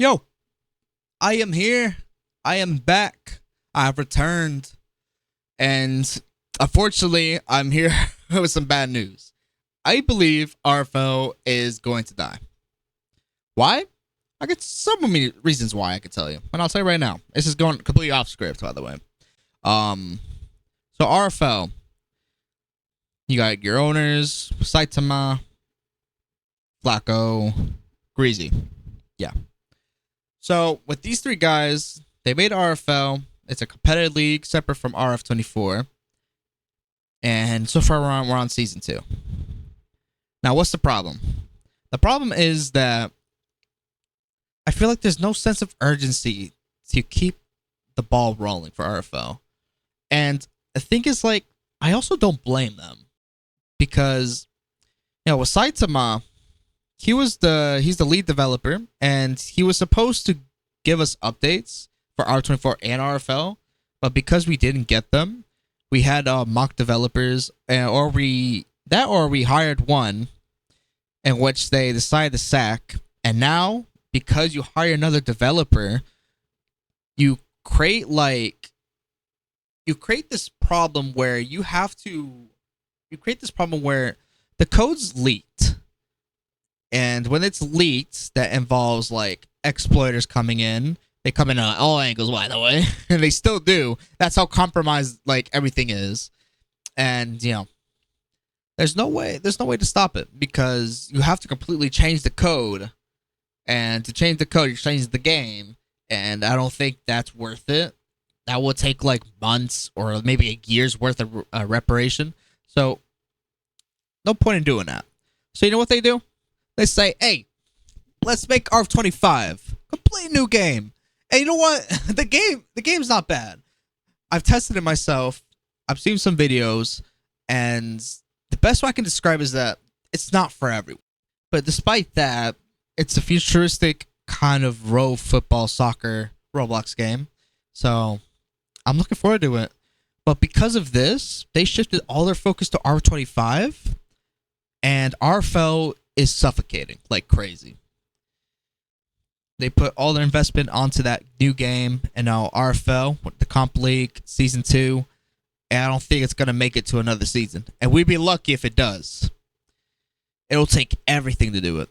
Yo, I am here. I am back. I have returned. And unfortunately, I'm here with some bad news. I believe RFL is going to die. Why? I got so many reasons why I could tell you. And I'll tell you right now. This is going completely off script, by the way. Um, so RFL, you got your owners, Saitama, Flacco, GREEZY. Yeah. So with these three guys, they made RFL. It's a competitive league separate from RF24. And so far we're on season 2. Now what's the problem? The problem is that I feel like there's no sense of urgency to keep the ball rolling for RFL. And the thing is, like, I also don't blame them. Because, with Saitama, he's the lead developer, and he was supposed to give us updates for R24 and RFL, but because we didn't get them, we had mock developers, or we hired one, in which they decided to sack, and now because you hire another developer, you create this problem where the code's leaked. And when it's leaked, that involves like exploiters coming in. They come in at all angles, by the way, and they still do. That's how compromised like everything is. And there's no way to stop it because you have to completely change the code. And to change the code, you change the game. And I don't think that's worth it. That will take like months or maybe a year's worth of reparation. So no point in doing that. So you know what they do? They say, hey, let's make RF25. Complete new game. And you know what? The game's not bad. I've tested it myself. I've seen some videos. And the best way I can describe is that it's not for everyone. But despite that, it's a futuristic kind of row football soccer Roblox game. So I'm looking forward to it. But because of this, they shifted all their focus to R25. And RFL is suffocating like crazy. They put all their investment onto that new game, and now RFL, the Comp League, Season 2, and I don't think it's going to make it to another season. And we'd be lucky if it does. It'll take everything to do it.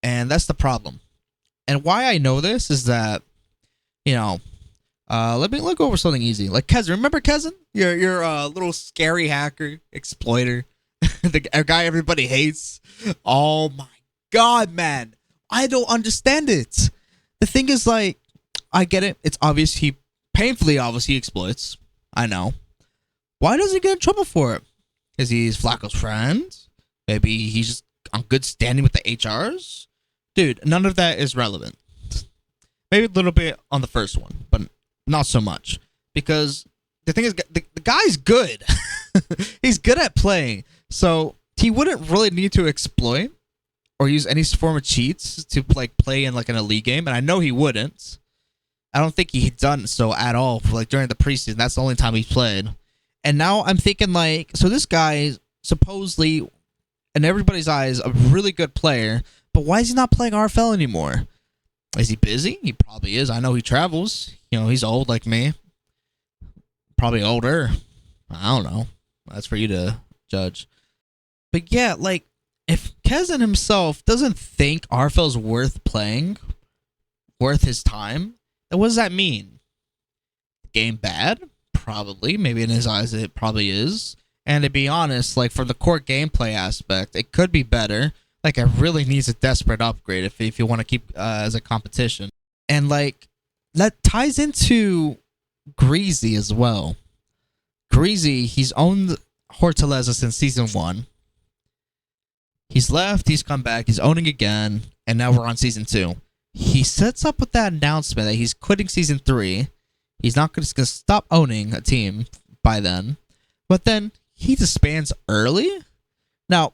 And that's the problem. And why I know this is that, let me go over something easy. Like kezyn, remember kezyn? Your little scary hacker, exploiter. The guy everybody hates. Oh my god, man. I don't understand it. The thing is, like, I get it. It's obvious he painfully obvious he exploits. I know. Why does he get in trouble for it? Is he's Flacco's friend? Maybe he's just on good standing with the HRs? Dude, none of that is relevant. Maybe a little bit on the first one, but not so much. Because the thing is, the guy's good. He's good at playing. So he wouldn't really need to exploit or use any form of cheats to play in like an elite game, and I know he wouldn't. I don't think he'd done so at all during the preseason. That's the only time he played. And now I'm thinking so this guy supposedly, in everybody's eyes, a really good player, but why is he not playing RFL anymore? Is he busy? He probably is. I know he travels. He's old like me. Probably older. I don't know. That's for you to judge. But yeah, if kezyn himself doesn't think RFL's worth playing, worth his time, then what does that mean? Game bad? Probably. Maybe in his eyes it probably is. And to be honest, from the core gameplay aspect, it could be better. It really needs a desperate upgrade if you want to keep as a competition. And that ties into GREEZY as well. GREEZY, he's owned Hortaleza since Season 1. He's left, he's come back, he's owning again, and now we're on Season 2. He sets up with that announcement that he's quitting Season 3. He's not going to stop owning a team by then. But then he disbands early? Now,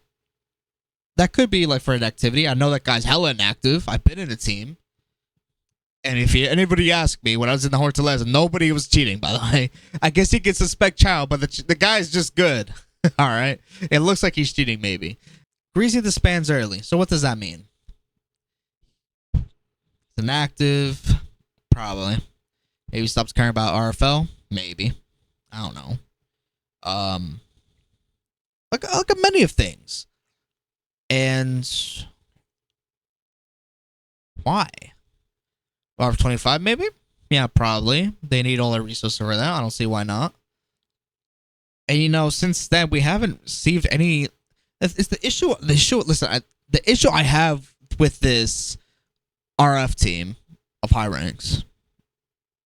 that could be for an activity. I know that guy's hella inactive. I've been in a team. And if anybody asked me when I was in the Hortaleza, nobody was cheating, by the way. I guess he could suspect child, but the guy's just good. All right? It looks like he's cheating, maybe. GREEZY disbands early. So what does that mean? Does inactive, probably. Maybe stops caring about RFL, maybe. I don't know. Look at many of things. And why? RF25 maybe? Yeah, probably. They need all their resources for that. I don't see why not. And since then we haven't received any. It's the issue. Listen, the issue I have with this RF team of high ranks,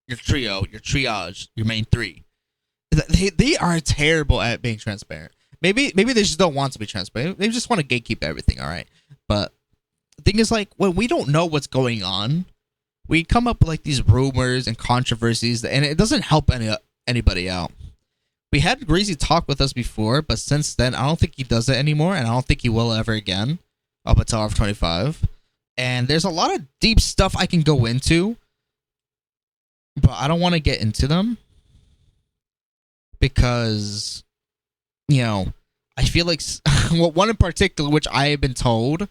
your trio, your triage, your main three, they are terrible at being transparent. Maybe they just don't want to be transparent. They just want to gatekeep everything. All right, but the thing is, like, when we don't know what's going on, we come up with like these rumors and controversies, and it doesn't help anybody out. We had GREEZY talk with us before, but since then, I don't think he does it anymore, and I don't think he will ever again, up until RF25. And there's a lot of deep stuff I can go into, but I don't want to get into them, because, I feel like, one in particular, which I have been told,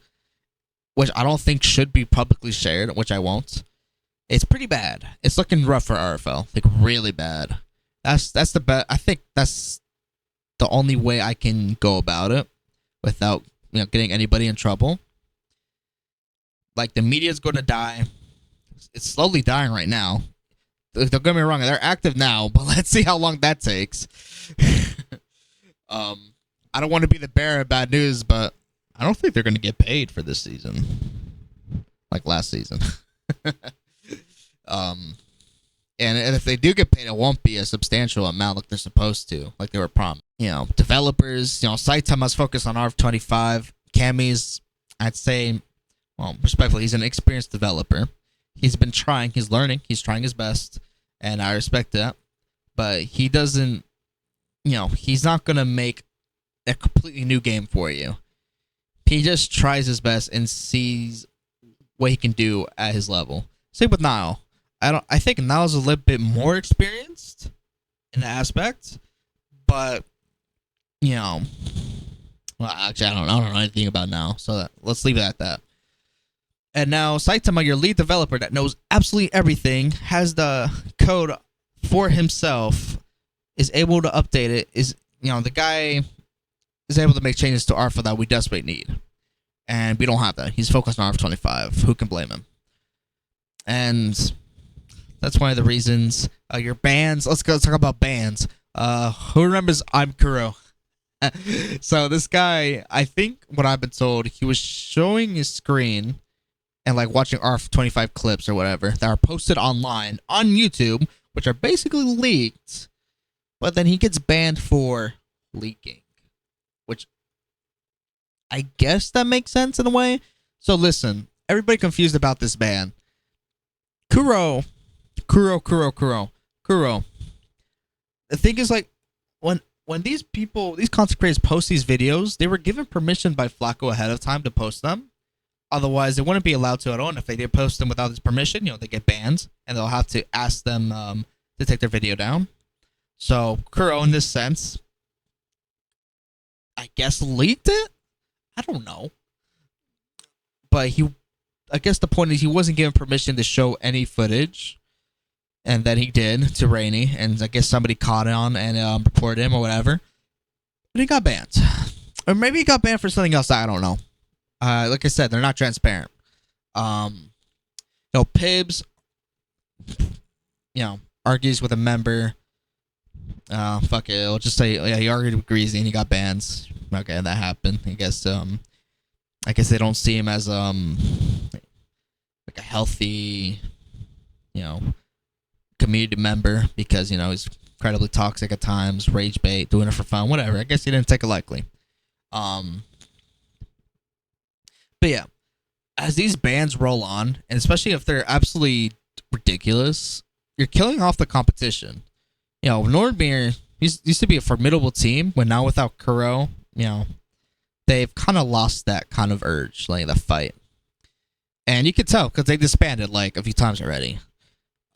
which I don't think should be publicly shared, which I won't, it's pretty bad. It's looking rough for RFL, like really bad. That's the best. I think that's the only way I can go about it without getting anybody in trouble. Like, the media's going to die. It's slowly dying right now. Don't get me wrong, they're active now, but let's see how long that takes. I don't want to be the bearer of bad news, but I don't think they're going to get paid for this season, like last season. And if they do get paid, it won't be a substantial amount like they're supposed to, like they were promised. Developers, Saitama must focus on RF25. Cammy's, I'd say, well, respectfully, he's an experienced developer. He's been trying, he's learning, he's trying his best, and I respect that. But he doesn't, he's not going to make a completely new game for you. He just tries his best and sees what he can do at his level. Same with Niall. I think Niall's a little bit more experienced in that aspect, but well, actually, I don't know anything about Niall, so let's leave it at that. And now Saitama, your lead developer that knows absolutely everything, has the code for himself, is able to update it. The guy is able to make changes to ARFA that we desperately need, and we don't have that. He's focused on RF25. Who can blame him? And that's one of the reasons. Your bans. Let's talk about bans. Who remembers I'm Kuro? So this guy, I think what I've been told, he was showing his screen and like watching RF25 clips or whatever that are posted online on YouTube, which are basically leaked. But then he gets banned for leaking, which I guess that makes sense in a way. So listen, everybody confused about this ban. Kuro. The thing is, like, when these content creators post these videos, they were given permission by Flacko ahead of time to post them. Otherwise, they wouldn't be allowed to at all. And if they did post them without his permission, they get banned, and they'll have to ask them to take their video down. So Kuro, in this sense, I guess leaked it. I don't know, but I guess the point is he wasn't given permission to show any footage, and then he did to Rainy, and I guess somebody caught on and reported him or whatever, but he got banned. Or maybe he got banned for something else, I don't know. Like I said, they're not transparent. Pibs, argues with a member. Fuck it, I'll just say, he argued with GREEZY and he got banned. Okay, that happened. I guess they don't see him as like a healthy, community member, because he's incredibly toxic at times, rage bait, doing it for fun, whatever. I guess he didn't take it lightly. But yeah, as these bans roll on, and especially if they're absolutely ridiculous, you're killing off the competition. Nordmere used to be a formidable team, but now without Kuro, they've kind of lost that kind of urge, like the fight. And you can tell because they disbanded like a few times already.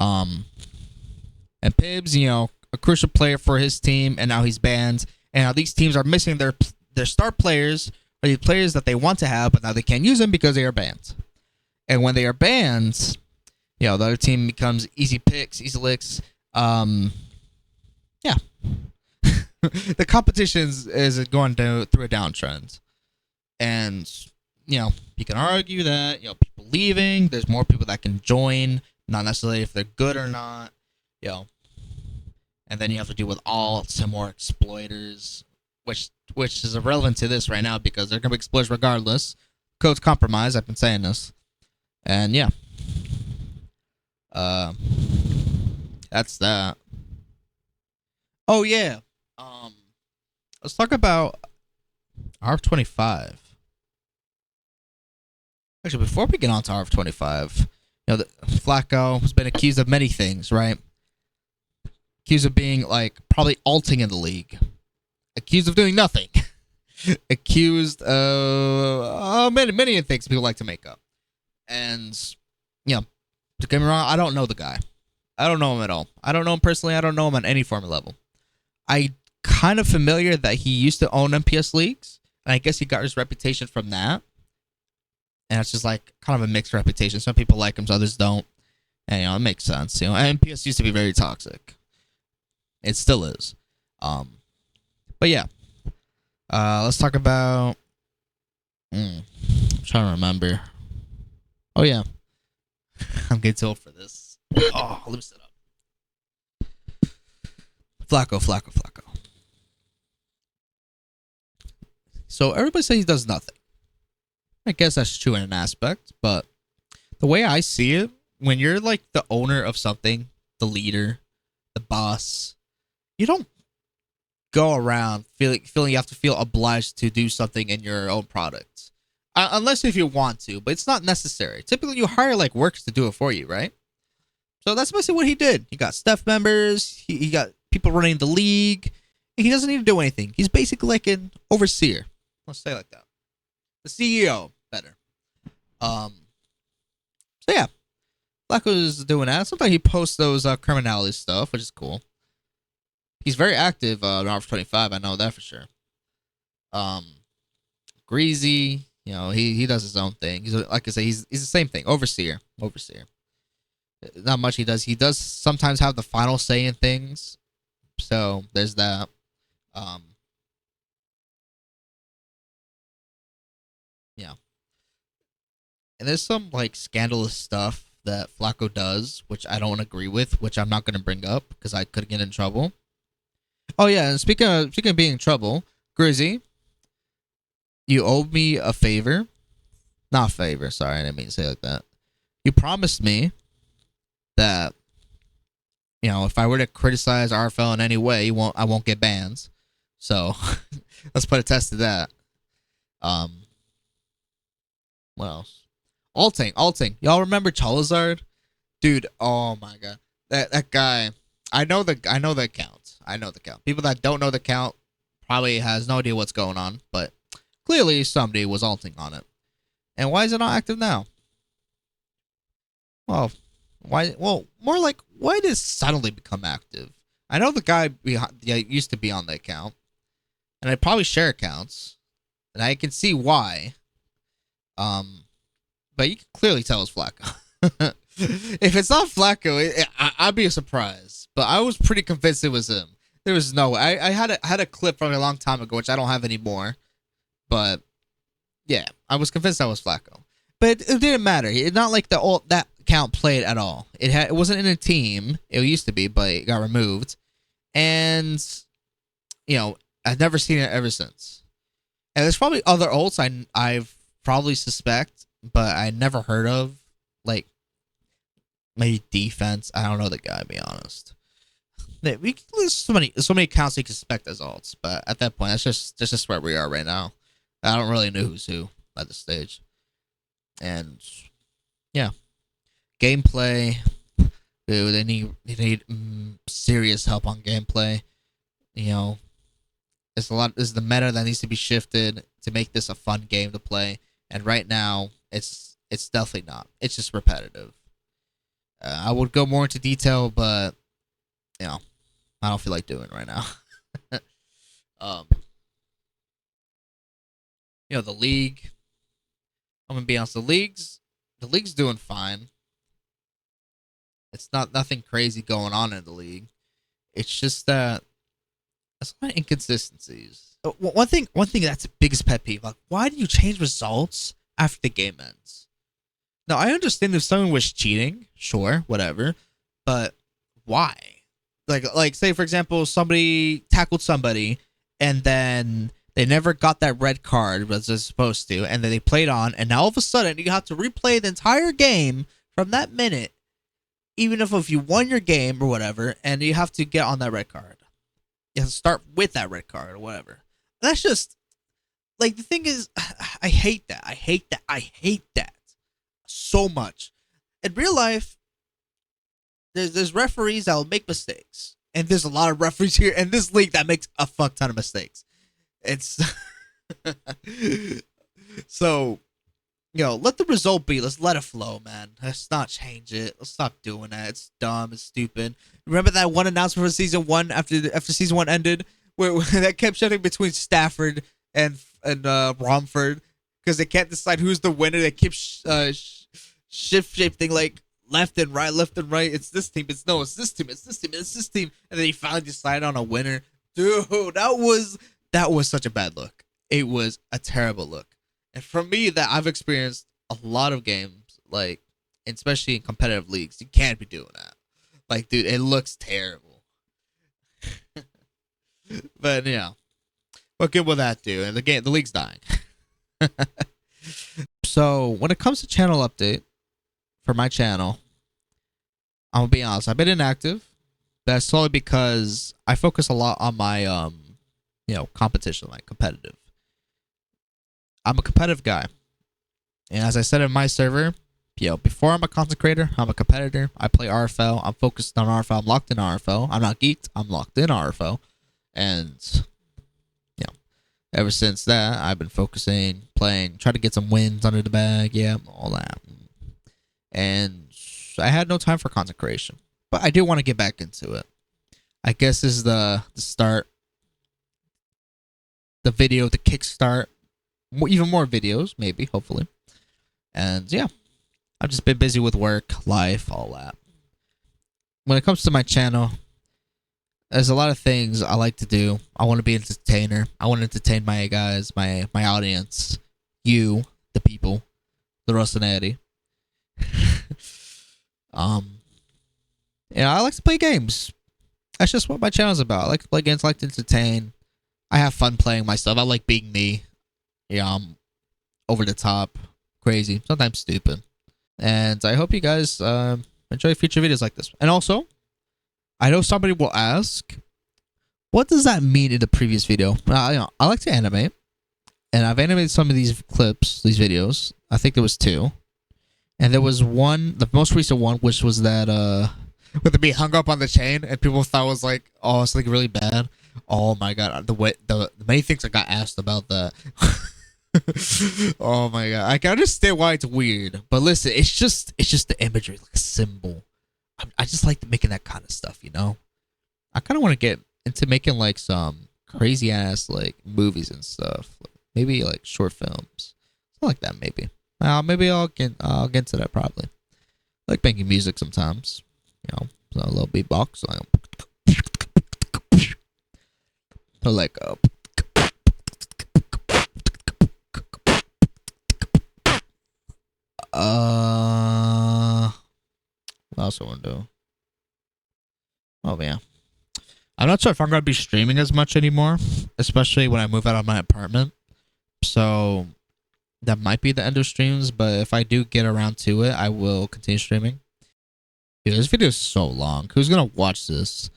And Pibs, a crucial player for his team, and now he's banned. And now these teams are missing their star players, or the players that they want to have, but now they can't use them because they are banned. And when they are banned, You know, the other team becomes easy picks, easy licks. Yeah. The competition is going through a downtrend. And, you know, you can argue that, you know, people leaving, there's more people that can join, not necessarily if they're good or not, you know. And then you have to deal with all some more exploiters, which is irrelevant to this right now because they're going to be exploiters regardless. Code's compromised, I've been saying this. And yeah. That's that. Oh yeah. Let's talk about RF25. Actually, before we get on to RF25, you know, Flacco has been accused of many things, right? Accused of being like probably alting in the league. Accused of doing nothing. Accused of many things people like to make up. And you know, don't get me wrong, I don't know the guy. I don't know him at all. I don't know him personally. I don't know him on any form of level. I kind of familiar that he used to own MPS leagues, and I guess he got his reputation from that. And it's just like kind of a mixed reputation. Some people like him, so others don't. And you know, it makes sense. You know, MPS used to be very toxic. It still is. But yeah. Let's talk about. I'm trying to remember. Oh yeah. I'm getting too old for this. Oh, let me sit up. Flacco. So everybody says he does nothing. I guess that's true in an aspect, but the way I see it, when you're like the owner of something, the leader, the boss, you don't go around feeling you have to feel obliged to do something in your own product. Unless if you want to, but it's not necessary. Typically, you hire like workers to do it for you, right? So that's basically what he did. He got staff members. He got people running the league. He doesn't need to do anything. He's basically like an overseer. Let's say it like that. The CEO, better. So yeah, Flacco's doing that. Sometimes he posts those criminality stuff, which is cool. He's very active on RF25. I know that for sure. GREEZY, you know, he does his own thing. He's like I say, he's the same thing. Overseer. Not much he does. He does sometimes have the final say in things. So there's that. Yeah. And there's some like scandalous stuff that Flacco does, which I don't agree with, which I'm not going to bring up because I could get in trouble. Oh yeah, and speaking of being in trouble, GREEZY, you owed me a favor. Not a favor, sorry, I didn't mean to say it like that. You promised me that, you know, if I were to criticize RFL in any way, I won't get bans. So let's put a test to that. What else? Alting. Y'all remember Charizard? Dude, oh my god. That guy. I know the account. People that don't know the account probably has no idea what's going on, but clearly somebody was alting on it. And why is it not active now? Well, why? Well, more like, why did it suddenly become active? I know the guy used to be on the account, and I probably share accounts, and I can see why. But you can clearly tell it's Flacco. If it's not Flacco, I'd be surprised. But I was pretty convinced it was him. There was no way. I had a clip from a long time ago, which I don't have anymore. But yeah, I was convinced that was Flacco. But it didn't matter. It's not like that account played at all. It wasn't in a team. It used to be, but it got removed. And you know, I've never seen it ever since. And there's probably other ults I've probably suspect, but I never heard of. Like maybe defense. I don't know the guy, to be honest. There's so many accounts you can suspect as alts, but at that point, that's just where we are right now. I don't really know who's who at this stage. And yeah, gameplay. Dude, they need serious help on gameplay. You know, there's the meta that needs to be shifted to make this a fun game to play. And right now, it's definitely not. It's just repetitive. I would go more into detail, but you know, I don't feel like doing it right now. You know, the league. I'm gonna be honest. The league's doing fine. It's not nothing crazy going on in the league. It's just that there's a lot of inconsistencies. One thing that's the biggest pet peeve. Like, why do you change results after the game ends? Now, I understand if someone was cheating, sure, whatever, but why? Like, say for example, somebody tackled somebody, and then they never got that red card as they're supposed to, and then they played on, and now all of a sudden you have to replay the entire game from that minute, even if you won your game or whatever, and you have to get on that red card. You have to start with that red card or whatever. That's just like the thing is, I hate that. I hate that. I hate that so much. In real life, there's referees that will make mistakes, and there's a lot of referees here in this league that makes a fuck ton of mistakes. It's so, let the result be. Let's let it flow, man. Let's not change it. Let's stop doing that. It's dumb. It's stupid. Remember that one announcement for season 1 after season 1 ended, where that kept shifting between Stafford and Romford because they can't decide who's the winner. They keep shifting like left and right. It's this team. It's this team. It's this team. And then he finally decided on a winner. Dude, that was such a bad look. It was a terrible look. And for me, that I've experienced a lot of games, like, especially in competitive leagues, you can't be doing that. Like, dude, it looks terrible. But what good will that do? And the league's dying. So when it comes to channel update for my channel, I'm gonna be honest, I've been inactive. That's solely because I focus a lot on my competition, like competitive. I'm a competitive guy. And as I said in my server, before I'm a content creator, I'm a competitor. I play RFL. I'm focused on RFL. I'm locked in RFL. I'm not geeked. I'm locked in RFL. And ever since that, I've been focusing, playing, trying to get some wins under the bag, all that. And I had no time for content creation. But I do want to get back into it. I guess this is the start, the video, the kickstart, even more videos, maybe, hopefully. And I've just been busy with work, life, all that. When it comes to my channel, there's a lot of things I like to do. I want to be an entertainer. I want to entertain my guys, my audience, you, the people, the Rosaneri. I like to play games. That's just what my channel's about. I like to play games. I like to entertain. I have fun playing myself. I like being me. I'm over the top, crazy, sometimes stupid. And I hope you guys enjoy future videos like this. And also, I know somebody will ask, what does that mean in the previous video? I like to animate, and I've animated some of these clips, these videos. I think there was 2. And there was one, the most recent one, which was that with it being hung up on the chain, and people thought it was like, oh, it's like really bad. Oh my god, the many things I got asked about that. Oh my god, I can understand why it's weird, but listen, it's just the imagery, like a symbol. I just like making that kind of stuff, I kind of want to get into making like some crazy ass like movies and stuff, maybe like short films, something like that. Maybe I'll get into that probably. I like making music sometimes, so a little beatbox, like what else I want to do? Oh man, I'm not sure if I'm gonna be streaming as much anymore, especially when I move out of my apartment. So that might be the end of streams, but if I do get around to it, I will continue streaming. Dude, this video is so long. Who's gonna watch this?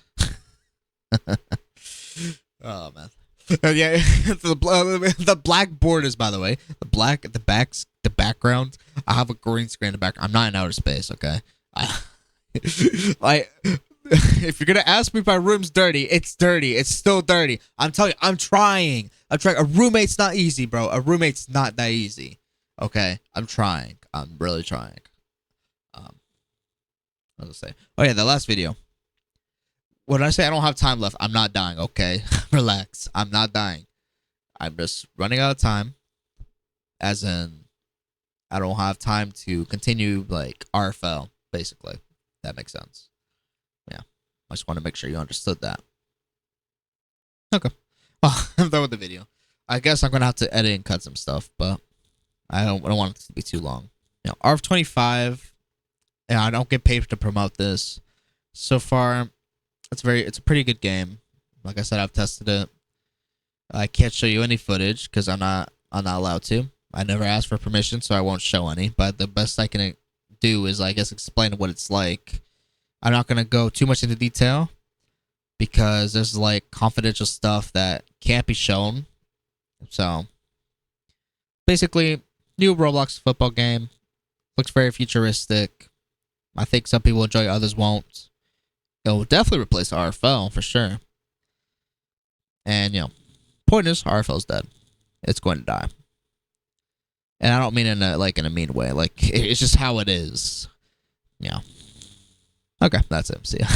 Oh man. The black borders, by the way, the background. I have a green screen in the back. I'm not in outer space, okay? If you're gonna ask me if my room's dirty, it's dirty. It's still dirty. I'm telling you, I'm trying. A roommate's not easy, bro. A roommate's not that easy. Okay, I'm trying. I'm really trying. What was I say? Oh yeah, the last video. When I say I don't have time left, I'm not dying, okay? Relax. I'm not dying. I'm just running out of time. As in, I don't have time to continue, like, RFL, basically. That makes sense. Yeah. I just want to make sure you understood that. Okay. Well, I'm done with the video. I guess I'm gonna have to edit and cut some stuff, but I don't want it to be too long. RF25, and I don't get paid to promote this. So far, it's a pretty good game. Like I said, I've tested it. I can't show you any footage because I'm not allowed to. I never asked for permission, so I won't show any. But the best I can do is, I guess, explain what it's like. I'm not gonna go too much into detail because there's like confidential stuff that can't be shown. So basically, new Roblox football game. Looks very futuristic. I think some people enjoy, others won't. It will definitely replace RFL for sure. And point is, RFL is dead. It's going to die. And I don't mean in a mean way. Like, it's just how it is. Yeah. Okay, that's it. See ya.